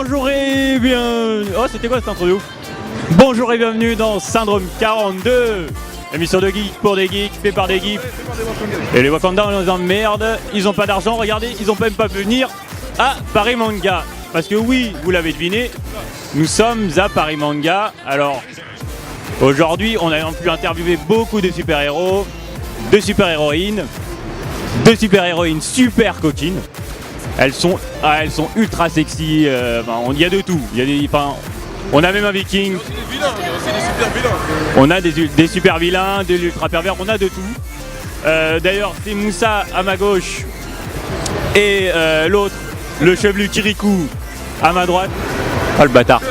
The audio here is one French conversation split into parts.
Bonjour et bienvenue. Oh, c'était quoi cette intro de ouf? Bonjour et bienvenue dans Syndrome 42, émission de geeks pour des geeks, fait par des geeks. Et les Wakandans, ils en merde, ils ont pas d'argent, regardez, ils ont même pas pu venir à Paris Manga. Parce que oui, vous l'avez deviné, nous sommes à Paris Manga. Alors, aujourd'hui, on a pu interviewer beaucoup de super-héros, de super-héroïnes, super coquines. Elles sont ultra sexy, il y a de tout. On a même un viking. On a des super vilains, des ultra pervers, on a de tout. D'ailleurs, c'est Moussa à ma gauche et l'autre, le chevelu Kirikou à ma droite. Oh le bâtard.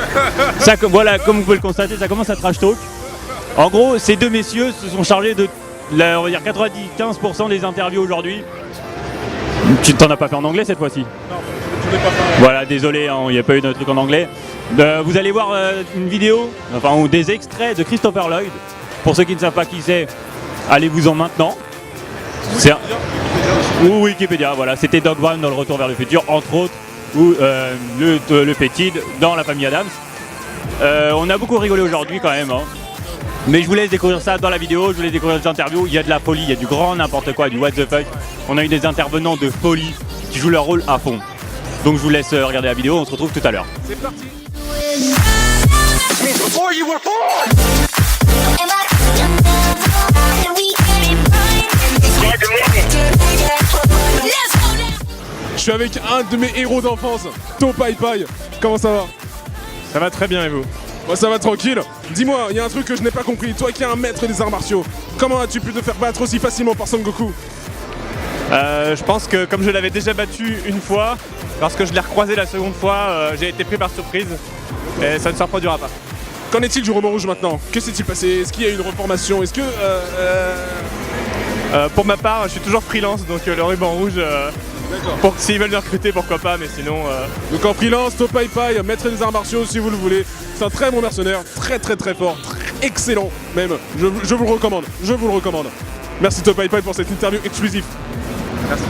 Ça, voilà, comme vous pouvez le constater, ça commence à trash talk. En gros, ces deux messieurs se sont chargés de, on va dire 95% des interviews aujourd'hui. Tu t'en as pas fait en anglais cette fois-ci? Non, je n'ai pas fait. Voilà, désolé, il n'y a pas eu de truc en anglais. Vous allez voir une vidéo, ou des extraits de Christopher Lloyd. Pour ceux qui ne savent pas qui c'est, allez-vous-en maintenant. C'est ou Wikipédia, voilà. C'était Doc Brown dans Le Retour vers le futur, entre autres, ou le Fétide dans La famille Adams. On a beaucoup rigolé aujourd'hui quand même. Mais je vous laisse découvrir ça dans la vidéo, je vous laisse découvrir des interviews, il y a de la folie, il y a du grand n'importe quoi, du what the fuck. On a eu des intervenants de folie qui jouent leur rôle à fond. Donc je vous laisse regarder la vidéo, on se retrouve tout à l'heure. C'est parti. Je suis avec un de mes héros d'enfance, Topaipai. Comment ça va? Ça va très bien et vous? Moi ça va tranquille. Dis-moi, il y a un truc que je n'ai pas compris. Toi qui es un maître des arts martiaux, comment as-tu pu te faire battre aussi facilement par Son Goku? Je pense que comme je l'avais déjà battu une fois, lorsque je l'ai recroisé la seconde fois, j'ai été pris par surprise et ça ne se reproduira pas. Qu'en est-il du ruban rouge maintenant? Que s'est-il passé? Est-ce qu'il y a eu une reformation? Est-ce que... Pour ma part, je suis toujours freelance, donc le ruban rouge, s'ils veulent me recruter, pourquoi pas, mais sinon... Donc en freelance, Topaipai, maître des arts martiaux si vous le voulez. C'est un très bon mercenaire, très fort, très excellent même. Je vous le recommande, Merci Topaipai pour cette interview exclusive. Merci.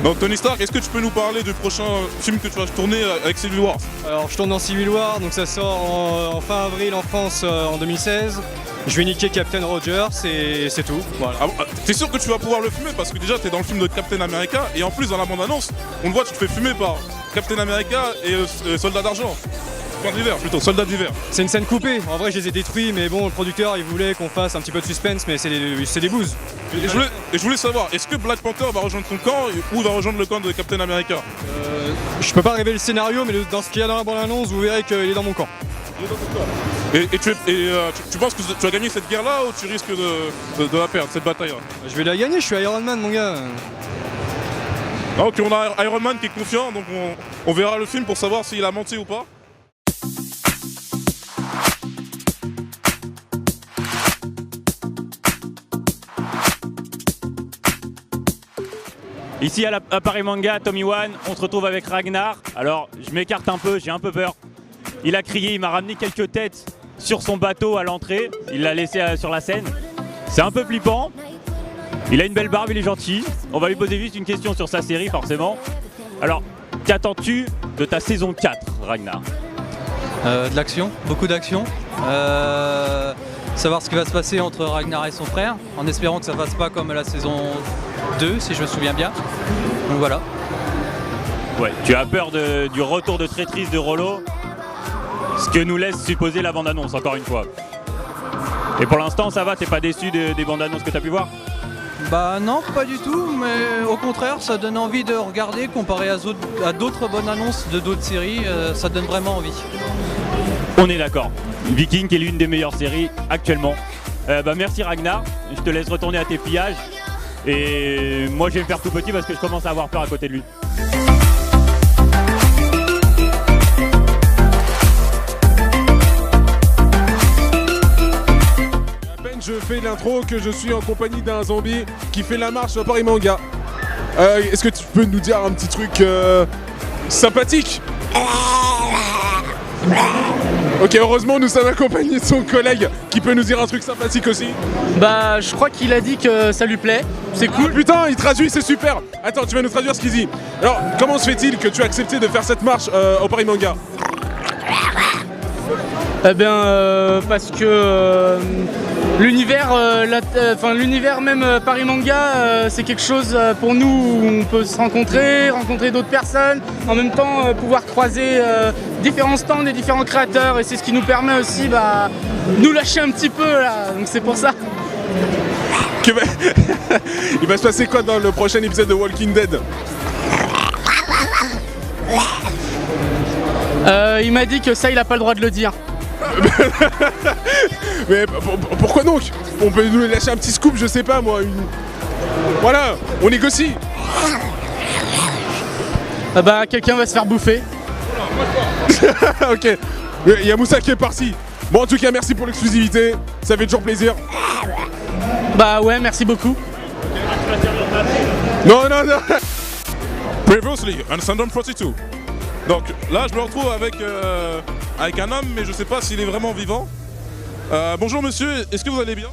Donc Tony Stark, est-ce que tu peux nous parler du prochain film que tu vas tourner avec Civil War? Alors je tourne dans Civil War, donc ça sort en fin avril en France en 2016. Je vais niquer Captain Rogers et c'est tout. Voilà. Ah, t'es sûr que tu vas pouvoir le fumer? Parce que déjà t'es dans le film de Captain America et en plus dans la bande-annonce, on le voit, tu te fais fumer par Captain America et Soldat d'Argent. Soldat d'hiver. C'est une scène coupée, en vrai je les ai détruits, mais bon le producteur il voulait qu'on fasse un petit peu de suspense, mais c'est des bouses. Et je voulais savoir, est-ce que Black Panther va rejoindre ton camp ou va rejoindre le camp de Captain America? Je peux pas révéler le scénario, mais dans ce qu'il y a dans la bande-annonce, vous verrez qu'il est dans mon camp. Et tu penses que tu vas gagner cette guerre-là ou tu risques de la perdre, cette bataille-là? Je vais la gagner, je suis Iron Man mon gars. Ok, on a Iron Man qui est confiant, donc on verra le film pour savoir s'il a menti ou pas. Ici à Paris Manga, Tommy One, on se retrouve avec Ragnar. Alors je m'écarte un peu, j'ai un peu peur. Il a crié, il m'a ramené quelques têtes sur son bateau à l'entrée. Il l'a laissé sur la scène. C'est un peu flippant. Il a une belle barbe, il est gentil. On va lui poser juste une question sur sa série forcément. Alors, qu'attends-tu de ta saison 4, Ragnar? De l'action, beaucoup d'action. Savoir ce qui va se passer entre Ragnar et son frère, en espérant que ça ne fasse pas comme la saison 2, si je me souviens bien. Donc voilà. Ouais, tu as peur du retour de traîtrise de Rollo, ce que nous laisse supposer la bande-annonce, encore une fois. Et pour l'instant, ça va, t'es pas déçu des bandes-annonces que t'as pu voir? Bah non, pas du tout, mais au contraire, ça donne envie de regarder comparé à d'autres bonnes annonces de d'autres séries, ça donne vraiment envie. On est d'accord. Viking est l'une des meilleures séries actuellement. Merci Ragnar, je te laisse retourner à tes pillages. Et moi je vais me faire tout petit parce que je commence à avoir peur à côté de lui. À peine je fais l'intro que je suis en compagnie d'un zombie qui fait la marche à Paris Manga. Est-ce que tu peux nous dire un petit truc sympathique? Ok, heureusement, nous sommes accompagnés de son collègue qui peut nous dire un truc sympathique aussi. Bah, je crois qu'il a dit que ça lui plaît. C'est cool. Putain, il traduit, c'est super. Attends, tu vas nous traduire ce qu'il dit. Alors, comment se fait-il que tu as accepté de faire cette marche au Paris Manga? Eh bien, parce que l'univers, l'univers même Paris Manga, c'est quelque chose pour nous où on peut se rencontrer d'autres personnes, en même temps pouvoir croiser différents stands et différents créateurs, et c'est ce qui nous permet aussi nous lâcher un petit peu là. Donc c'est pour ça. Il va se passer quoi dans le prochain épisode de Walking Dead? Il m'a dit que ça, il a pas le droit de le dire. Mais pourquoi donc? On peut nous lâcher un petit scoop, je sais pas moi. Voilà, on négocie. Ah bah, quelqu'un va se faire bouffer. Ok, il y a Moussa qui est parti. Bon, en tout cas, merci pour l'exclusivité. Ça fait toujours plaisir. Bah ouais, merci beaucoup. Non. Previously on Syndrome 42. Donc là, je me retrouve avec un homme, mais je sais pas s'il est vraiment vivant. Bonjour monsieur, est-ce que vous allez bien?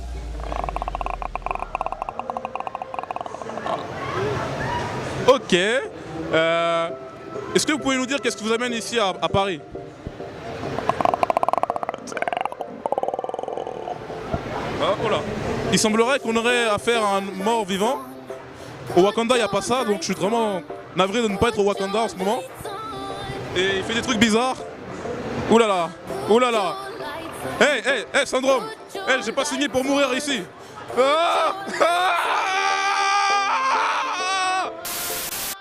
Ok. Est-ce que vous pouvez nous dire qu'est-ce qui vous amène ici à Paris? Ah, oh là. Il semblerait qu'on aurait affaire à un mort vivant. Au Wakanda, il n'y a pas ça, donc je suis vraiment navré de ne pas être au Wakanda en ce moment. Et il fait des trucs bizarres. Ouh là là, ouh là là. Hey, Syndrome. Hey, j'ai pas signé pour mourir ici. Ah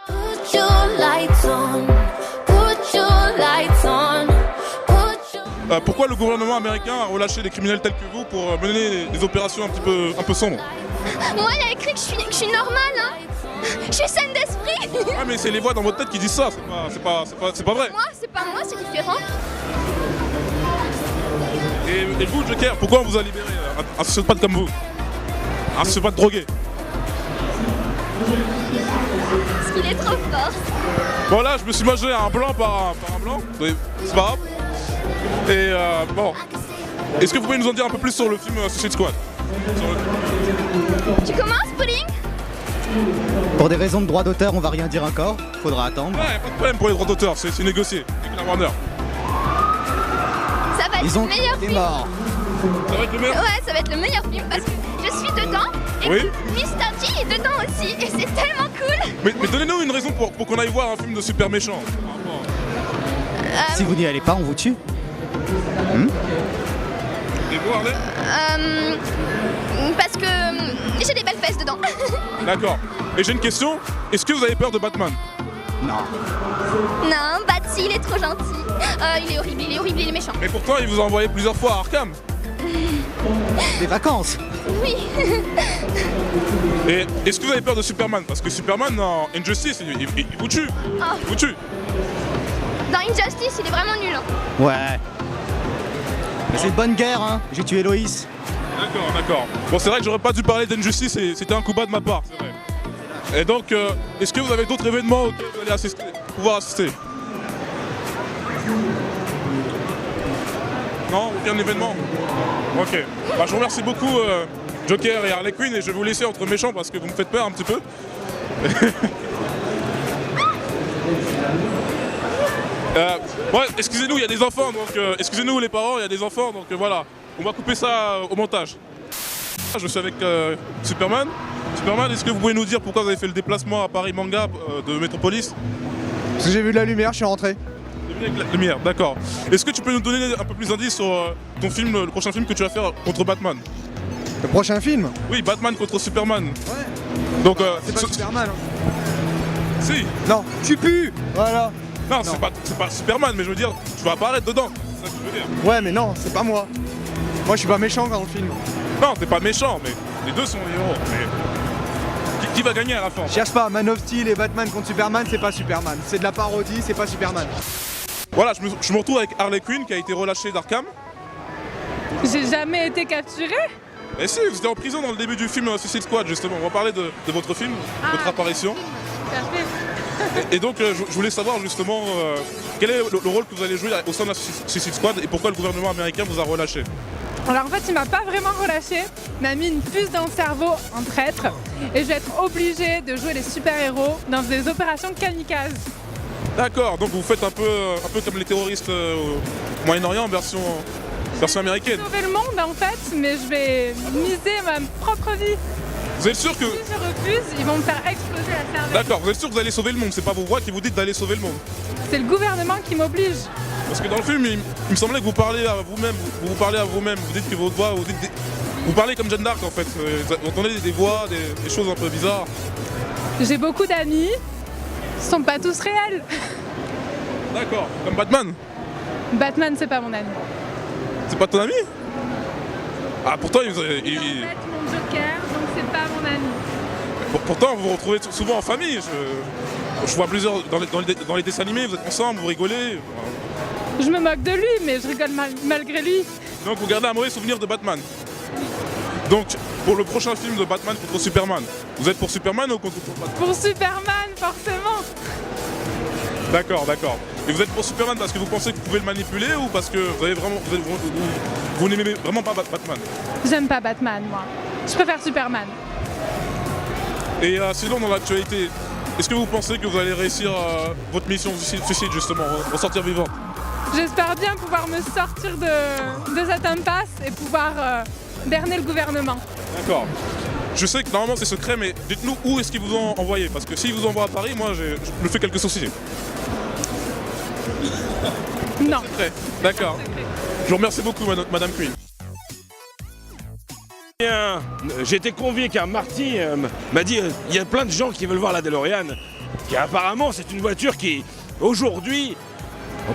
Put your lights on. Put your lights on. Pourquoi le gouvernement américain a relâché des criminels tels que vous pour mener des opérations un peu sombres? Moi, il a cru que je suis normale, hein. Je suis saine d'esprit. Ah mais c'est les voix dans votre tête qui disent ça, c'est pas vrai. Moi, c'est pas moi, c'est différent. Et vous, Joker, pourquoi on vous a libéré un sociopathe comme vous? Un sociopathe drogué? Parce qu'il est trop fort. Bon là, je me suis mangé un blanc par un blanc, c'est pas grave. Et bon, est-ce que vous pouvez nous en dire un peu plus sur le film Suicide Squad? Tu commences, Pudding? Pour des raisons de droit d'auteur, on va rien dire encore, faudra attendre. Ouais, pas de problème pour les droits d'auteur, c'est négocié avec la Warner. Ça va être Ils ont le meilleur été film. morts. Ça va être le meilleur? Ouais, ça va être le meilleur film parce que je suis dedans et Oui. Mr. G est dedans aussi et c'est tellement cool. Mais donnez-nous une raison pour qu'on aille voir un film de super méchant. Si vous n'y allez pas, on vous tue. Et vous, Harley? Parce que j'ai des belles fesses dedans. D'accord. Et j'ai une question, est-ce que vous avez peur de Batman? Non. Non, Batsy, il est trop gentil. Il est horrible, il est méchant. Mais pourtant, il vous a envoyé plusieurs fois à Arkham. Des vacances. Oui. Et est-ce que vous avez peur de Superman? Parce que Superman, dans Injustice, il vous tue. Oh. Il vous tue. Dans Injustice, il est vraiment nul. Hein. Ouais. Mais c'est une bonne guerre, hein. J'ai tué Loïs. D'accord. Bon, c'est vrai que j'aurais pas dû parler d'Injustice et c'était un coup bas de ma part, c'est vrai. Et donc, est-ce que vous avez d'autres événements auxquels vous allez pouvoir assister? Non, aucun événement? Ok. Bah, je vous remercie beaucoup, Joker et Harley Quinn, et je vais vous laisser entre méchants parce que vous me faites peur un petit peu. Ouais, excusez-nous, il y a des enfants, donc excusez-nous les parents, il y a des enfants, donc voilà. On va couper ça au montage. Je suis avec Superman. Superman, est-ce que vous pouvez nous dire pourquoi vous avez fait le déplacement à Paris Manga de Metropolis? Parce que j'ai vu de la lumière, je suis rentré. Avec la lumière, d'accord. Est-ce que tu peux nous donner un peu plus d'indices sur ton film, le prochain film que tu vas faire contre Batman? Le prochain film? Oui, Batman contre Superman. Ouais. Donc, C'est pas Superman. Hein. Si. Non, tu pues. Voilà. Non, c'est pas Superman, mais je veux dire, tu vas apparaître dedans. C'est ça que je veux dire. Ouais, mais non, c'est pas moi. Moi, je suis pas méchant dans le film. Non, t'es pas méchant, mais les deux sont les héros. Mais qui va gagner à la fin? Cherche pas, Man of Steel et Batman contre Superman, c'est pas Superman. C'est de la parodie, c'est pas Superman. Voilà, je me retrouve avec Harley Quinn qui a été relâchée d'Arkham. J'ai jamais été capturée. Et si, vous étiez en prison dans le début du film Suicide Squad, justement. On va parler de votre film, votre apparition. Parfait. Et donc, je voulais savoir justement quel est le rôle que vous allez jouer au sein de la Suicide Squad et pourquoi le gouvernement américain vous a relâché. Alors en fait, il m'a pas vraiment relâché, il m'a mis une puce dans le cerveau en traître et je vais être obligée de jouer les super-héros dans des opérations kamikazes. D'accord, donc vous faites un peu comme les terroristes au Moyen-Orient en version américaine. Sauver le monde en fait, mais je vais miser ma propre vie. Vous êtes sûr que... Si je refuse, ils vont me faire exploser la cervelle. D'accord, vous êtes sûr que vous allez sauver le monde, c'est pas vos voix qui vous dites d'aller sauver le monde. C'est le gouvernement qui m'oblige. Parce que dans le film, il me semblait que vous parlez à vous-même, vous parlez à vous-même, vous dites que votre voix, vous parlez comme Jeanne d'Arc en fait, vous entendez des voix, des choses un peu bizarres. J'ai beaucoup d'amis, ils sont pas tous réels. D'accord, comme Batman. Batman, c'est pas mon ami. C'est pas ton ami? Ah pourtant C'est en fait mon Joker, donc c'est pas mon ami. pourtant vous vous retrouvez souvent en famille. Je vois plusieurs dans les dessins animés, vous êtes ensemble, vous rigolez. Je me moque de lui, mais je rigole malgré lui. Donc vous gardez un mauvais souvenir de Batman. Donc pour le prochain film de Batman contre Superman, vous êtes pour Superman ou contre Batman? Pour Superman, forcément. D'accord. Et vous êtes pour Superman parce que vous pensez que vous pouvez le manipuler ou parce que vous n'aimez vraiment pas Batman? J'aime pas Batman, moi. Je préfère Superman. Et sinon dans l'actualité, est-ce que vous pensez que vous allez réussir votre mission suicide justement, ressortir vivant? J'espère bien pouvoir me sortir de cette impasse et pouvoir berner le gouvernement. D'accord. Je sais que normalement c'est secret, mais dites-nous où est-ce qu'ils vous ont envoyé, parce que s'ils vous envoient à Paris, moi je me fais quelques soucis. Non. Secret. D'accord. Je vous remercie beaucoup, Madame Queen. J'étais convié car Marty m'a dit il y a plein de gens qui veulent voir la DeLorean, qui apparemment c'est une voiture qui aujourd'hui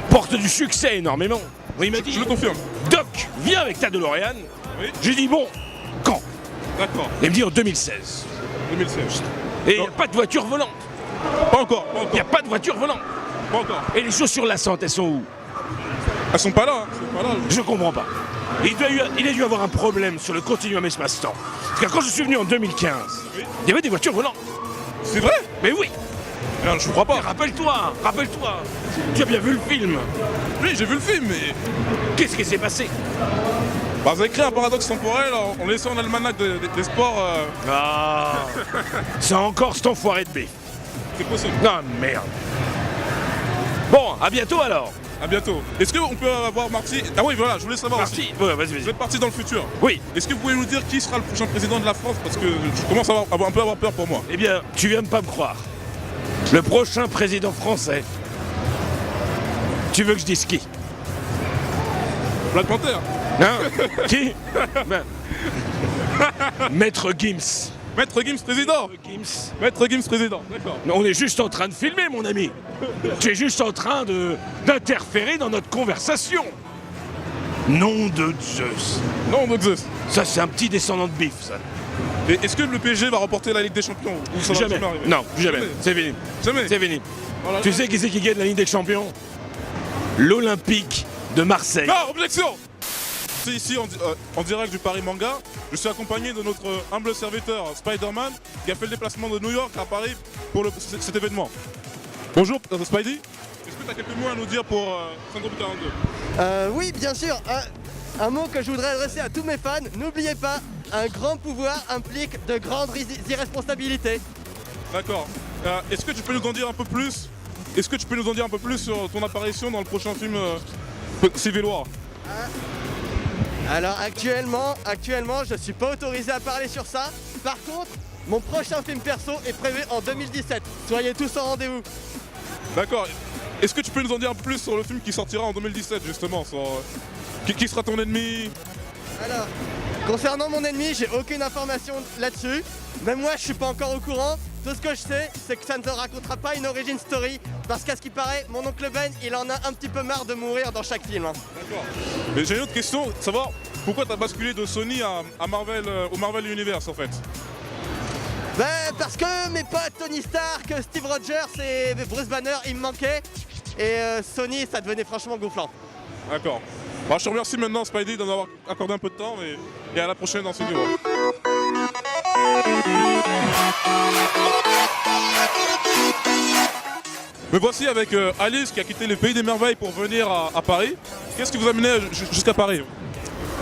porte du succès énormément. Il m'a dit, je le confirme. Doc, viens avec ta DeLorean. Oui. J'ai dit bon, quand? D'accord. Il me dit en 2016. 2016. Et il n'y a pas de voiture volante. Pas encore. Il n'y a pas de voiture volante. Pas encore. Et les chaussures lassantes, elles sont où? Elles sont pas là. Je comprends pas. Il a dû avoir un problème sur le Continuum Espace-Temps. Parce que quand je suis venu en 2015, il y avait des voitures volantes. C'est vrai? Mais oui. Non, je crois pas. Mais rappelle-toi. Tu as bien vu le film? Oui, j'ai vu le film, mais... Qu'est-ce qui s'est passé? Bah, vous avez créé un paradoxe temporel en laissant l'almanach des sports... Ah. C'est encore cet enfoiré de B. C'est possible. Non, merde. Bon, à bientôt alors. À bientôt. Est-ce qu'on peut avoir Marty? Ah oui, voilà, je voulais savoir aussi. Ouais, vas-y. Vous êtes parti dans le futur. Oui. Est-ce que vous pouvez nous dire qui sera le prochain président de la France? Parce que je commence à un peu avoir peur pour moi. Eh bien, tu viens de pas me croire. Le prochain président français. Tu veux que je dise qui? Black Panther. Non. Qui? Maître Gims. Maître Gims président. Maître Gims président, d'accord. On est juste en train de filmer, mon ami. Tu es juste en train d'interférer dans notre conversation. Nom de Zeus. Nom de Zeus. Ça, c'est un petit descendant de bif, ça. Et est-ce que le PSG va remporter la Ligue des Champions? Ou ça va Jamais. arriver? Non, jamais. C'est fini. Jamais. C'est fini. Voilà. Tu sais qui c'est qui gagne la Ligue des Champions? L'Olympique de Marseille. Non, objection! C'est ici en direct du Paris Manga. Je suis accompagné de notre humble serviteur Spider-Man qui a fait le déplacement de New York à Paris pour cet événement. Bonjour Spidey, est-ce que tu as quelques mots à nous dire pour Syndrome 42? Oui, bien sûr. Un mot que je voudrais adresser à tous mes fans, n'oubliez pas, un grand pouvoir implique de grandes irresponsabilités. D'accord. Est-ce que tu peux nous en dire un peu plus? Est-ce que tu peux nous en dire un peu plus sur ton apparition dans le prochain film Civil War? Alors actuellement, je suis pas autorisé à parler sur ça. Par contre, mon prochain film perso est prévu en 2017. Soyez tous au rendez-vous. D'accord. Est-ce que tu peux nous en dire un peu plus sur le film qui sortira en 2017 justement sur, qui sera ton ennemi? Alors, concernant mon ennemi, j'ai aucune information là-dessus. Même moi, je suis pas encore au courant. Tout ce que je sais, c'est que ça ne te racontera pas une origin story. Parce qu'à ce qui paraît, mon oncle Ben, il en a un petit peu marre de mourir dans chaque film. D'accord. Mais j'ai une autre question, savoir pourquoi tu as basculé de Sony à Marvel, au Marvel Universe en fait? Ben, parce que mes potes Tony Stark, Steve Rogers et Bruce Banner, ils me manquaient. Et Sony, ça devenait franchement gonflant. D'accord. Bon, je te remercie maintenant Spidey d'en avoir accordé un peu de temps et à la prochaine dans ce vidéo. Me voici avec Alice qui a quitté le pays des merveilles pour venir à Paris. Qu'est-ce qui vous a amené jusqu'à Paris?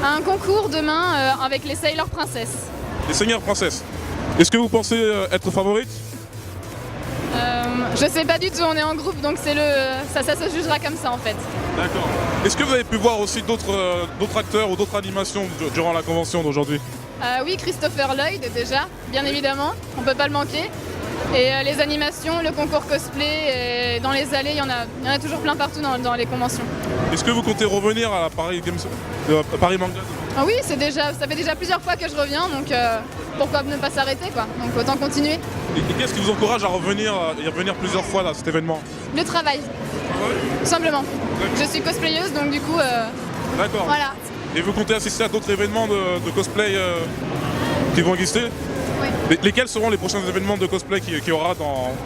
Un concours demain avec les Sailor Princess. Les seigneurs princesses. Est-ce que vous pensez être favorite? Je sais pas du tout, on est en groupe donc ça se jugera comme ça en fait. D'accord. Est-ce que vous avez pu voir aussi d'autres acteurs ou d'autres animations durant la convention d'aujourd'hui? Oui, Christopher Lloyd déjà, bien évidemment, on peut pas le manquer. Et les animations, le concours cosplay, et dans les allées, il y en a toujours plein partout dans les conventions. Est-ce que vous comptez revenir à la Paris Manga? Ah oui, ça fait déjà plusieurs fois que je reviens, donc pourquoi ne pas s'arrêter quoi? Donc autant continuer. Et qu'est-ce qui vous encourage à revenir plusieurs fois à cet événement? Le travail, tout simplement. Je suis cosplayeuse, donc du coup, d'accord. Voilà. Et vous comptez assister à d'autres événements de cosplay qui vont exister? Oui. Lesquels seront les prochains événements de cosplay qu'il y aura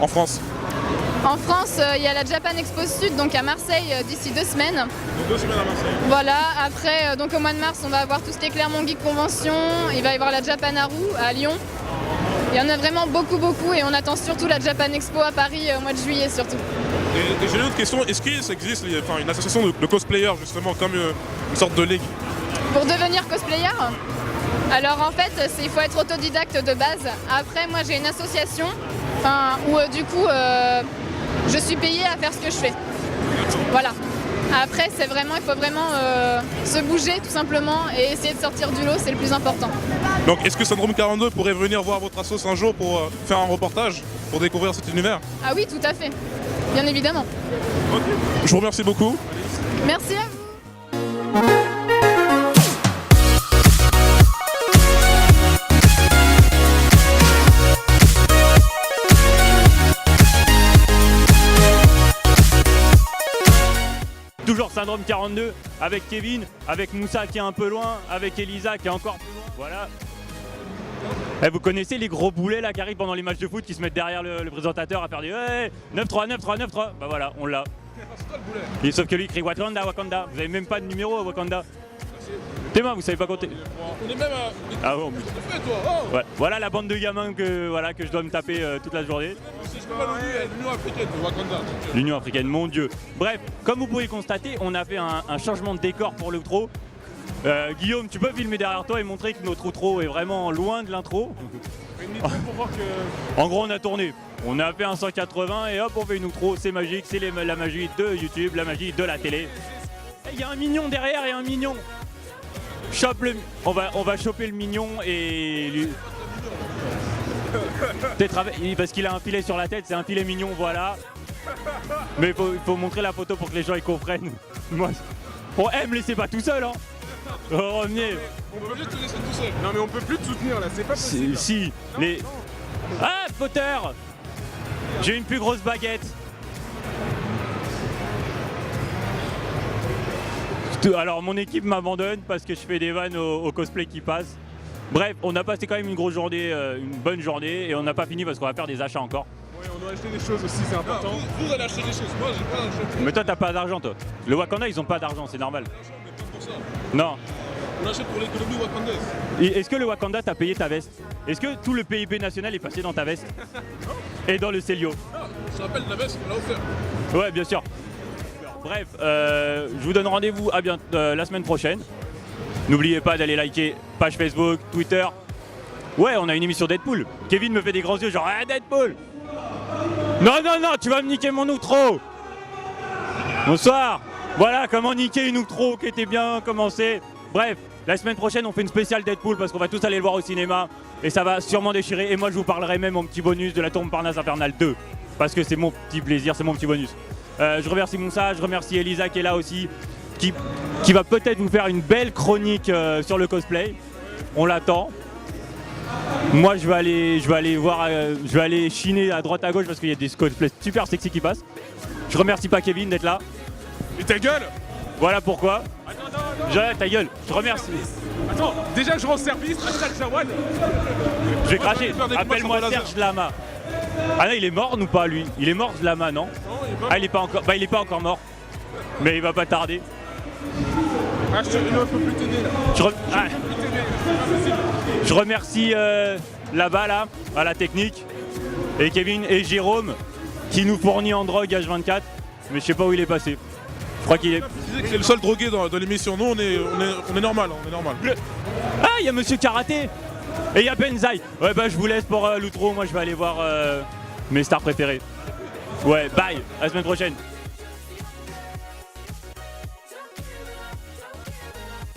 en France? En France, il y a la Japan Expo Sud, donc à Marseille, d'ici 2 semaines. Donc 2 semaines à Marseille. Voilà, après, donc au mois de mars, on va avoir tout ce qui est Clermont Geek Convention, il va y avoir la Japan Haru à Lyon. Il y en a vraiment beaucoup et on attend surtout la Japan Expo à Paris au mois de juillet surtout. Et j'ai une autre question, est-ce qu'il existe une association de cosplayers justement, comme une sorte de ligue? Pour devenir cosplayer, alors en fait, il faut être autodidacte de base. Après, moi j'ai une association où du coup, je suis payée à faire ce que je fais. Voilà. Après, il faut vraiment se bouger tout simplement et essayer de sortir du lot, c'est le plus important. Donc est-ce que Syndrome 42 pourrait venir voir votre assos un jour pour faire un reportage, pour découvrir cet univers? Ah oui, tout à fait. Bien évidemment. Ok. Je vous remercie beaucoup. Merci à vous. Toujours Syndrome 42 avec Kevin, avec Moussa qui est un peu loin, avec Elisa qui est encore plus loin. Voilà. Eh, vous connaissez les gros boulets là qui arrivent pendant les matchs de foot qui se mettent derrière le présentateur à faire des hey, 9-3, 9-3, 9-3. Bah voilà, on l'a. Et sauf que lui il crie Wakanda, Wakanda. Vous avez même pas de numéro à Wakanda. Théma, vous savez pas compter. On est même à... Ah bon, ouais. Voilà la bande de gamins que je dois me taper toute la journée. L'Union africaine de Wakanda. L'Union africaine, mon dieu. Bref, comme vous pouvez constater, on a fait un changement de décor pour l'outro. Guillaume, tu peux filmer derrière toi et montrer que notre outro est vraiment loin de l'intro. En gros, on a tourné. On a fait un 180 et hop, on fait une outro. C'est magique, c'est la magie de YouTube, la magie de la télé. Il y a un mignon derrière et un mignon. On va choper le mignon et lui... Parce qu'il a un filet sur la tête, c'est un filet mignon, voilà. Mais il faut montrer la photo pour que les gens ils comprennent. Moi, me laissez pas tout seul, hein. Revenez. On peut plus te laisser tout seul. Non mais on peut plus te soutenir là, c'est pas possible. Si, les... Ah, Potter! J'ai une plus grosse baguette. Alors mon équipe m'abandonne parce que je fais des vannes au cosplay qui passe. Bref, on a passé quand même une grosse journée, une bonne journée et on n'a pas fini parce qu'on va faire des achats encore. Ouais, on doit acheter des choses aussi, c'est important. Vous allez acheter des choses, moi j'ai pas d'acheter. Mais toi t'as pas d'argent toi. Le Wakanda ils ont pas d'argent, c'est normal. Non. On achète pour l'économie wakandaise. Est-ce que le Wakanda t'a payé ta veste? Est-ce que tout le PIB national est passé dans ta veste? Et dans le Célio? Non, ça s'appelle la veste, on l'a offert. Ouais, bien sûr. Bref, je vous donne rendez-vous la semaine prochaine. N'oubliez pas d'aller liker page Facebook, Twitter. Ouais, on a une émission Deadpool. Kevin me fait des grands yeux genre ah, Deadpool. Non, tu vas me niquer mon outro. Bonsoir. Voilà comment niquer une outro qui était bien commencée. Bref, la semaine prochaine on fait une spéciale Deadpool parce qu'on va tous aller le voir au cinéma. Et ça va sûrement déchirer. Et moi je vous parlerai même en petit bonus de la Tombe Parnasse Infernale 2. Parce que c'est mon petit plaisir, c'est mon petit bonus. Je remercie Moussa, je remercie Elisa qui est là aussi, qui va peut-être vous faire une belle chronique sur le cosplay. On l'attend. Moi je vais aller chiner à droite à gauche parce qu'il y a des cosplays super sexy qui passent. Je remercie pas Kevin d'être là. Et ta gueule! Voilà pourquoi. Attends. Ta gueule, je remercie. Attends, déjà je rends service, hashtag Jawad. Je vais cracher, appelle-moi Serge Lama. Ah non, il est mort ou pas lui? Il est mort Lama, non? Ah il est pas encore. Bah il est pas encore mort. Mais il va pas tarder. Ah je peux plus t'aider là. Je remercie là-bas là, à la technique. Et Kevin et Jérôme qui nous fournit en drogue H24, mais je sais pas où il est passé. Je crois qu'il est... Tu disais que c'est le seul drogué dans l'émission. Nous, on est normal, on est normal. Ah, il y a Monsieur Karaté et il y a Benzaï. Ouais, bah je vous laisse pour l'outro, moi je vais aller voir mes stars préférées. Ouais, bye, à la semaine prochaine.